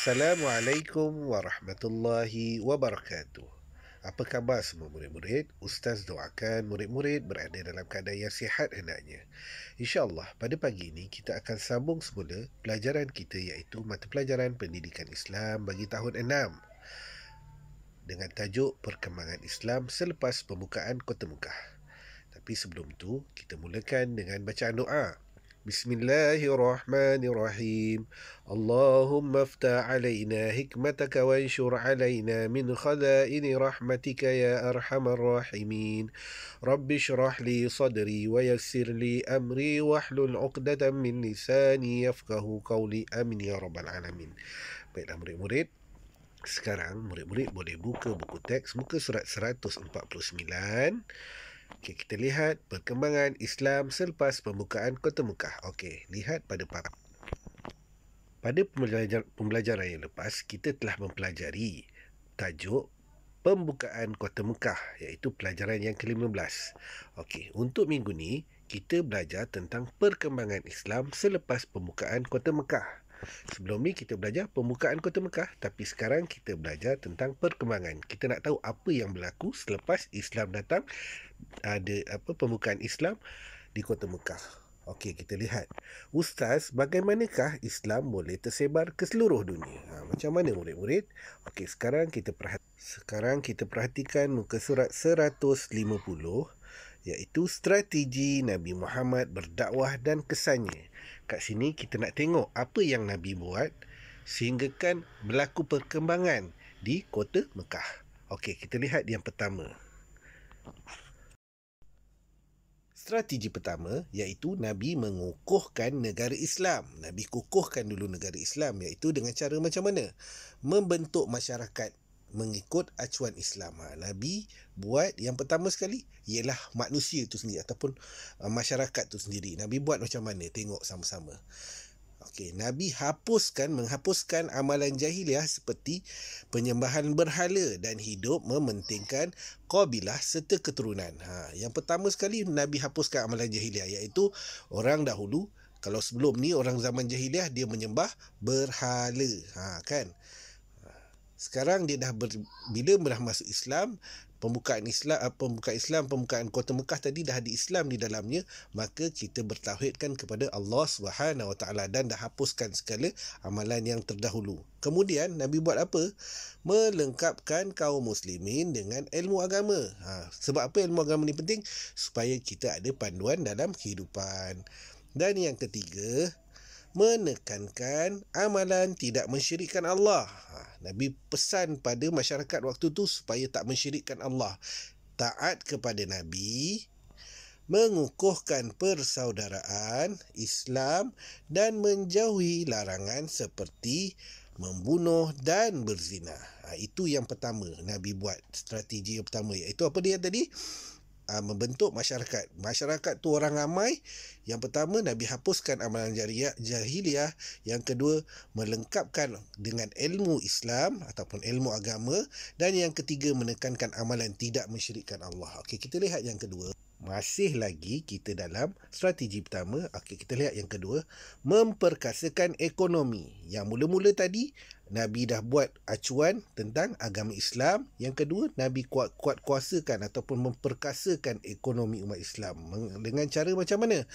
Assalamualaikum warahmatullahi wabarakatuh. Apa khabar semua murid-murid? Ustaz doakan murid-murid berada dalam keadaan yang sihat hendaknya. InsyaAllah pada pagi ini kita akan sambung semula pelajaran kita iaitu mata pelajaran pendidikan Islam bagi tahun 6 dengan tajuk Perkembangan Islam selepas pembukaan Kota Mekah. Tapi sebelum tu, kita mulakan dengan bacaan doa. Bismillahirrahmanirrahim. Allahumma aftah alaina hikmataka wa anshur alaina min khadaini rahmatika ya arhamar rahimin. Rabbi shrah li sadri wa yassir li amri wahlul 'uqdatam min lisani yafqahu qawli. Amin ya rabbal alamin. Baiklah murid-murid, sekarang murid-murid boleh buka buku teks muka surat 149. Okey, kita lihat perkembangan Islam selepas pembukaan Kota Mekah. Okey, lihat pada pembelajaran yang lepas, kita telah mempelajari tajuk pembukaan Kota Mekah, iaitu pelajaran yang ke-15. Okey, untuk minggu ni, kita belajar tentang perkembangan Islam selepas pembukaan Kota Mekah. Sebelum ni kita belajar pembukaan Kota Mekah, tapi sekarang kita belajar tentang perkembangan. Kita nak tahu apa yang berlaku selepas Islam datang, ada pembukaan Islam di Kota Mekah. Okey, kita lihat. Ustaz, bagaimanakah Islam boleh tersebar ke seluruh dunia? Macam mana murid-murid? Okey, sekarang kita perhatikan muka surat 150, iaitu strategi Nabi Muhammad berdakwah dan kesannya. Kat sini kita nak tengok apa yang Nabi buat sehinggakan berlaku perkembangan di Kota Mekah. Okey, kita lihat yang pertama. Strategi pertama iaitu Nabi mengukuhkan negara Islam. Nabi kukuhkan dulu negara Islam, iaitu dengan cara macam mana? Membentuk masyarakat mengikut acuan Islam. Nabi buat yang pertama sekali ialah manusia itu sendiri ataupun masyarakat itu sendiri. Nabi buat macam mana? Tengok sama-sama. Okey, Nabi menghapuskan amalan jahiliah seperti penyembahan berhala dan hidup mementingkan qabilah serta keturunan. Yang pertama sekali Nabi hapuskan amalan jahiliah, iaitu orang dahulu, kalau sebelum ni orang zaman jahiliah dia menyembah berhala, kan? Sekarang dia bila dah masuk Islam, pembukaan Kota Mekah tadi dah ada Islam di dalamnya, maka kita bertauhidkan kepada Allah Subhanahu Wa Taala dan dah hapuskan segala amalan yang terdahulu. Kemudian Nabi buat apa? Melengkapkan kaum muslimin dengan ilmu agama. Sebab apa ilmu agama ni penting? Supaya kita ada panduan dalam kehidupan. Dan yang ketiga, menekankan amalan tidak mensyirikkan Allah. Nabi pesan pada masyarakat waktu tu supaya tak mensyirikkan Allah, taat kepada Nabi, mengukuhkan persaudaraan Islam dan menjauhi larangan seperti membunuh dan berzina. Itu yang pertama Nabi buat, strategi yang pertama, iaitu apa dia tadi? Membentuk masyarakat. Masyarakat tu orang ramai. Yang pertama, Nabi hapuskan amalan jahiliah. Yang kedua, melengkapkan dengan ilmu Islam ataupun ilmu agama. Dan yang ketiga, menekankan amalan tidak mensyirikkan Allah. Okey, kita lihat yang kedua. Masih lagi kita dalam strategi pertama. Okey, kita lihat yang kedua. Memperkasakan ekonomi. Yang mula-mula tadi, Nabi dah buat acuan tentang agama Islam. Yang kedua, Nabi kuasakan ataupun memperkasakan ekonomi umat Islam. Dengan cara macam mana?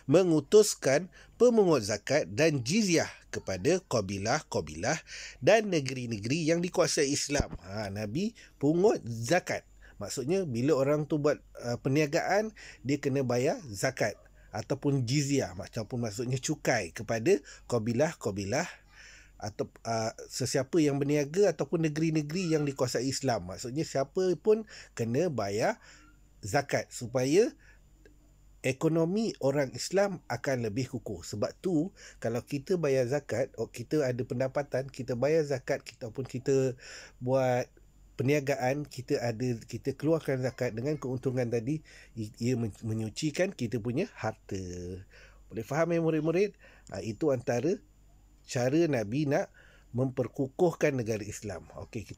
Mengutuskan pemungut zakat dan jizyah kepada qabilah-qabilah dan negeri-negeri yang dikuasai Islam. Nabi pungut zakat. Maksudnya bila orang tu buat perniagaan, dia kena bayar zakat ataupun jizyah, maksudnya cukai kepada qabilah-qabilah atau sesiapa yang berniaga ataupun negeri-negeri yang dikuasai Islam. Maksudnya siapa pun kena bayar zakat supaya ekonomi orang Islam akan lebih kukuh. Sebab tu kalau kita bayar zakat, kita ada pendapatan, kita bayar zakat, ataupun kita buat perniagaan, kita keluarkan zakat, dengan keuntungan tadi ia menyucikan kita punya harta. Boleh faham ya murid-murid? Itu antara cara Nabi nak memperkukuhkan negara Islam. Okey,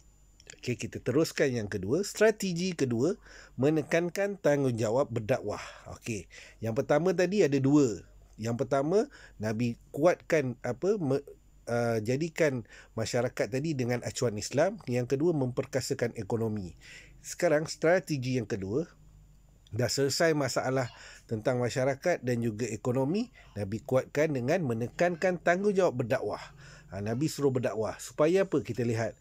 kita teruskan yang kedua. Strategi kedua, menekankan tanggungjawab berdakwah. Okey, yang pertama tadi ada dua. Yang pertama, Nabi kuatkan jadikan masyarakat tadi dengan acuan Islam. Yang kedua, memperkasakan ekonomi. Sekarang strategi yang kedua, dah selesai masalah tentang masyarakat dan juga ekonomi, Nabi kuatkan dengan menekankan tanggungjawab berdakwah. Nabi suruh berdakwah. Supaya apa? Kita lihat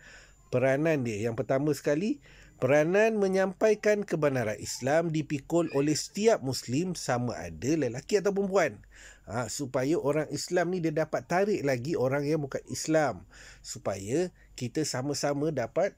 peranan dia. Yang pertama sekali, peranan menyampaikan kebenaran Islam dipikul oleh setiap Muslim, sama ada lelaki atau perempuan. Supaya orang Islam ni dia dapat tarik lagi orang yang bukan Islam. Supaya kita sama-sama dapat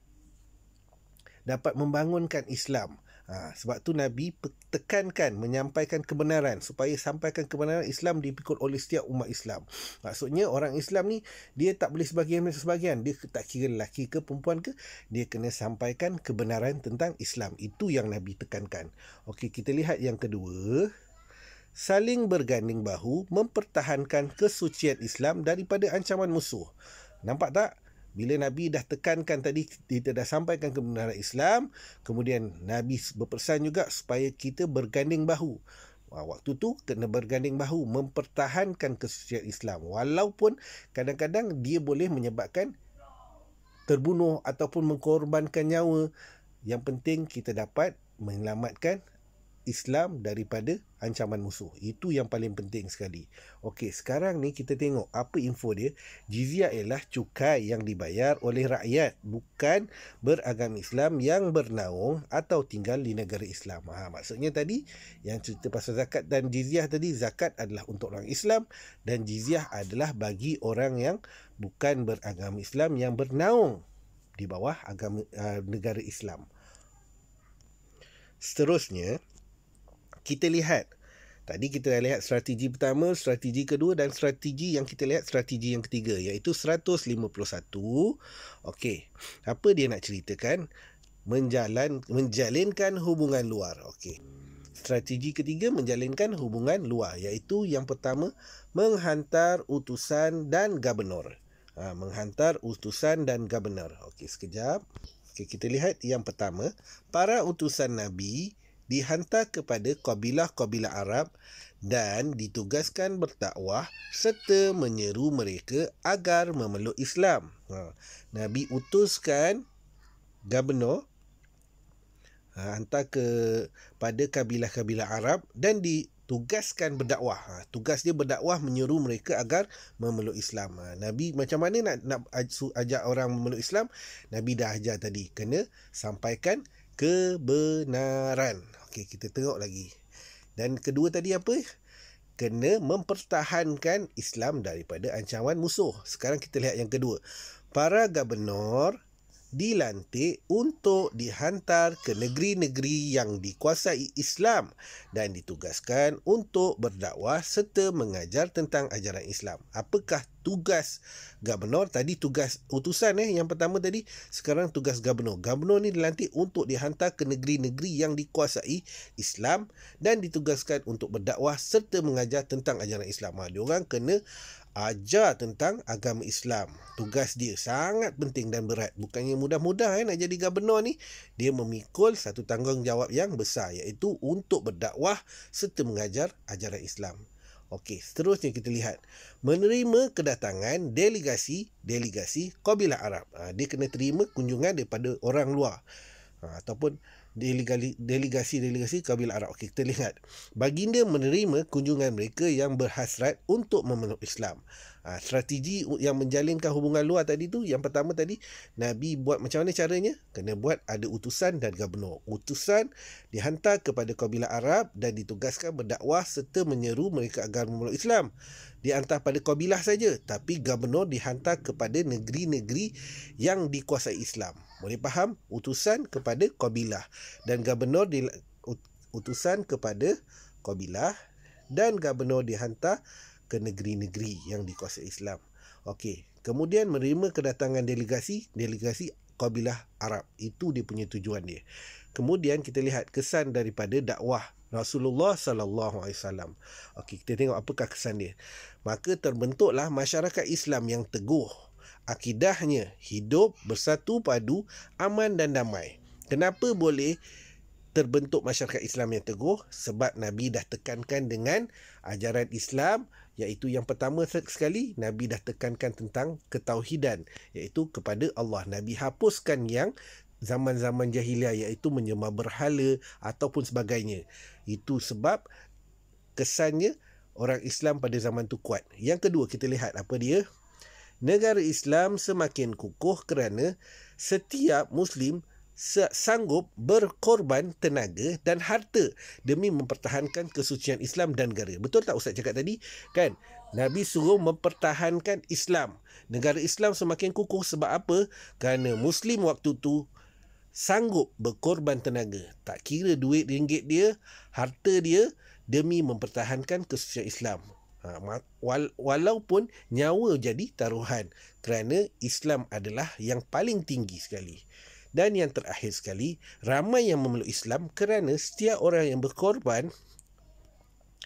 membangunkan Islam. Sebab tu Nabi tekankan menyampaikan kebenaran, supaya sampaikan kebenaran Islam dipikul oleh setiap umat Islam. Maksudnya orang Islam ni dia tak boleh sebahagian, dia tak kira lelaki ke perempuan ke, dia kena sampaikan kebenaran tentang Islam. Itu yang Nabi tekankan. Okey, kita lihat yang kedua, saling berganding bahu mempertahankan kesucian Islam daripada ancaman musuh. Nampak tak? Bila Nabi dah tekankan tadi, kita dah sampaikan kebenaran Islam, kemudian Nabi berpesan juga supaya kita berganding bahu. Waktu tu kena berganding bahu mempertahankan kesucian Islam, walaupun kadang-kadang dia boleh menyebabkan terbunuh ataupun mengorbankan nyawa. Yang penting kita dapat menyelamatkan Islam daripada ancaman musuh. Itu yang paling penting sekali. Okey, sekarang ni kita tengok apa info dia. Jizyah ialah cukai yang dibayar oleh rakyat bukan beragama Islam yang bernaung atau tinggal di negara Islam. Maksudnya tadi yang cerita pasal zakat dan jizyah tadi, zakat adalah untuk orang Islam dan jizyah adalah bagi orang yang bukan beragama Islam yang bernaung di bawah agama negara Islam. Seterusnya, kita lihat. Tadi kita dah lihat strategi pertama, strategi kedua dan strategi yang kita lihat strategi yang ketiga, iaitu 151. Okey. Apa dia nak ceritakan? Menjalinkan hubungan luar. Okey. Strategi ketiga, menjalinkan hubungan luar, iaitu yang pertama, menghantar utusan dan gubernur. Menghantar utusan dan gubernur. Okey, sekejap. Okey, kita lihat yang pertama, para utusan Nabi dihantar kepada kabilah-kabilah Arab dan ditugaskan berdakwah serta menyeru mereka agar memeluk Islam. Nabi utuskan gubernur hantar kepada kabilah-kabilah Arab dan ditugaskan berdakwah. Tugas dia berdakwah, menyeru mereka agar memeluk Islam. Nabi macam mana nak ajak orang memeluk Islam? Nabi dah ajar tadi, kena sampaikan kebenaran. Okey, kita tengok lagi. Dan kedua tadi apa? Kena mempertahankan Islam daripada ancaman musuh. Sekarang kita lihat yang kedua. Para gubernur dilantik untuk dihantar ke negeri-negeri yang dikuasai Islam dan ditugaskan untuk berdakwah serta mengajar tentang ajaran Islam. Apakah tugas gubernur? Tadi tugas utusan yang pertama tadi, sekarang tugas gubernur. Gubernur ni dilantik untuk dihantar ke negeri-negeri yang dikuasai Islam dan ditugaskan untuk berdakwah serta mengajar tentang ajaran Islam. Diorang kena ajar tentang agama Islam. Tugas dia sangat penting dan berat. Bukannya mudah-mudah nak jadi gubernur ni. Dia memikul satu tanggungjawab yang besar, iaitu untuk berdakwah serta mengajar ajaran Islam. Okey, seterusnya kita lihat. Menerima kedatangan delegasi kabilah Arab. Dia kena terima kunjungan daripada orang luar. Ataupun delegasi kabilah Arab. Okey, kita lihat. Baginda menerima kunjungan mereka yang berhasrat untuk memeluk Islam. Strategi yang menjalinkan hubungan luar tadi tu, yang pertama tadi, Nabi buat macam mana caranya? Kena buat ada utusan dan gubernur. Utusan dihantar kepada kabilah Arab dan ditugaskan berdakwah serta menyeru mereka agar memeluk Islam. Dihantar pada kabilah saja, tapi gubernur dihantar kepada negeri-negeri yang dikuasai Islam. Boleh faham? Utusan kepada kabilah dan gubernur utusan kepada kabilah dan gubernur dihantar ke negeri-negeri yang dikuasai Islam. Okey, kemudian menerima kedatangan delegasi kabilah Arab. Itu dia punya tujuan dia. Kemudian kita lihat kesan daripada dakwah Rasulullah sallallahu alaihi wasallam. Okey, kita tengok apakah kesan dia. Maka terbentuklah masyarakat Islam yang teguh. Akidahnya hidup bersatu padu, aman dan damai. Kenapa boleh terbentuk masyarakat Islam yang teguh sebab Nabi dah tekankan dengan ajaran Islam, iaitu yang pertama sekali Nabi dah tekankan tentang ketauhidan, iaitu kepada Allah. Nabi hapuskan yang zaman-zaman jahiliah, iaitu menyembah berhala ataupun sebagainya. Itu sebab kesannya orang Islam pada zaman tu kuat. Yang kedua, kita lihat apa dia? Negara Islam semakin kukuh kerana setiap Muslim sanggup berkorban tenaga dan harta demi mempertahankan kesucian Islam dan negara. Betul tak Ustaz cakap tadi? Kan? Nabi suruh mempertahankan Islam. Negara Islam semakin kukuh sebab apa? Kerana Muslim waktu tu sanggup berkorban tenaga. Tak kira duit ringgit dia, harta dia demi mempertahankan kesucian Islam. Walaupun nyawa jadi taruhan, kerana Islam adalah yang paling tinggi sekali. Dan yang terakhir sekali, ramai yang memeluk Islam kerana setiap orang yang berkorban,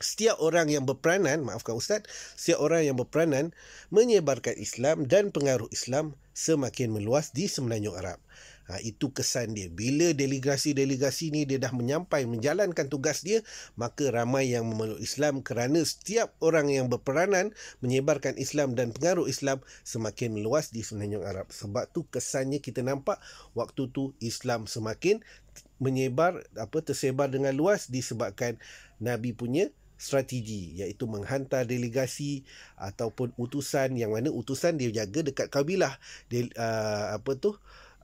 setiap orang yang berperanan, maafkan Ustaz, setiap orang yang berperanan menyebarkan Islam dan pengaruh Islam semakin meluas di Semenanjung Arab. Itu kesan dia. Bila delegasi-delegasi ni dia dah menjalankan tugas dia, maka ramai yang memeluk Islam kerana setiap orang yang berperanan menyebarkan Islam dan pengaruh Islam semakin meluas di Semenanjung Arab. Sebab tu kesannya kita nampak waktu tu Islam semakin tersebar dengan luas disebabkan Nabi punya strategi, iaitu menghantar delegasi ataupun utusan, yang mana utusan dia jaga dekat kabilah.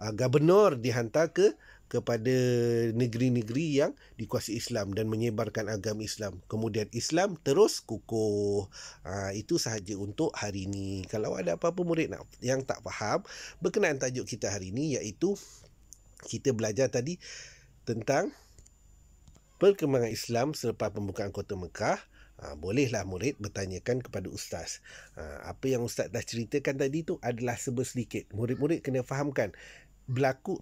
Gubernur dihantar kepada negeri-negeri yang dikuasai Islam dan menyebarkan agama Islam. Kemudian Islam terus kukuh. Itu sahaja untuk hari ini. Kalau ada apa-apa murid yang tak faham berkenaan tajuk kita hari ini, iaitu kita belajar tadi tentang perkembangan Islam selepas pembukaan Kota Mekah. Bolehlah murid bertanyakan kepada Ustaz. Apa yang Ustaz dah ceritakan tadi tu adalah sedikit. Murid-murid kena fahamkan, berlaku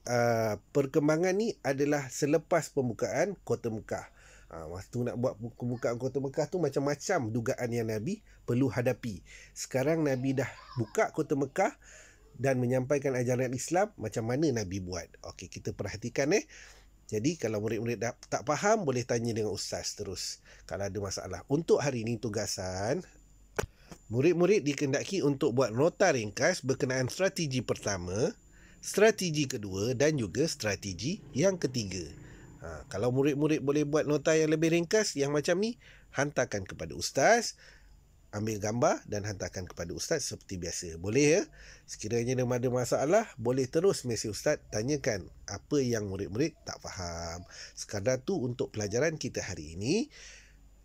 perkembangan ni adalah selepas pembukaan Kota Mekah. Waktu nak buat pembukaan Kota Mekah tu macam-macam dugaan yang Nabi perlu hadapi. Sekarang Nabi dah buka Kota Mekah dan menyampaikan ajaran Islam, macam mana Nabi buat. Okey, kita perhatikan Jadi kalau murid-murid tak faham, boleh tanya dengan Ustaz terus kalau ada masalah. Untuk hari ini tugasan, murid-murid dikendaki untuk buat nota ringkas berkenaan strategi pertama, strategi kedua dan juga strategi yang ketiga. Kalau murid-murid boleh buat nota yang lebih ringkas yang macam ni, hantarkan kepada Ustaz, ambil gambar dan hantarkan kepada Ustaz seperti biasa. Boleh ya? Sekiranya ada masalah, boleh terus mesej Ustaz, tanyakan apa yang murid-murid tak faham. Sekadar tu untuk pelajaran kita hari ini.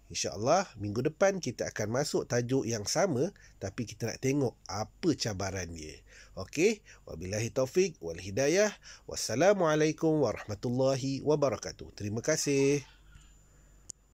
InsyaAllah minggu depan kita akan masuk tajuk yang sama, tapi kita nak tengok apa cabaran dia. Okey, wabillahi taufik wal hidayah. Wassalamualaikum warahmatullahi wabarakatuh. Terima kasih.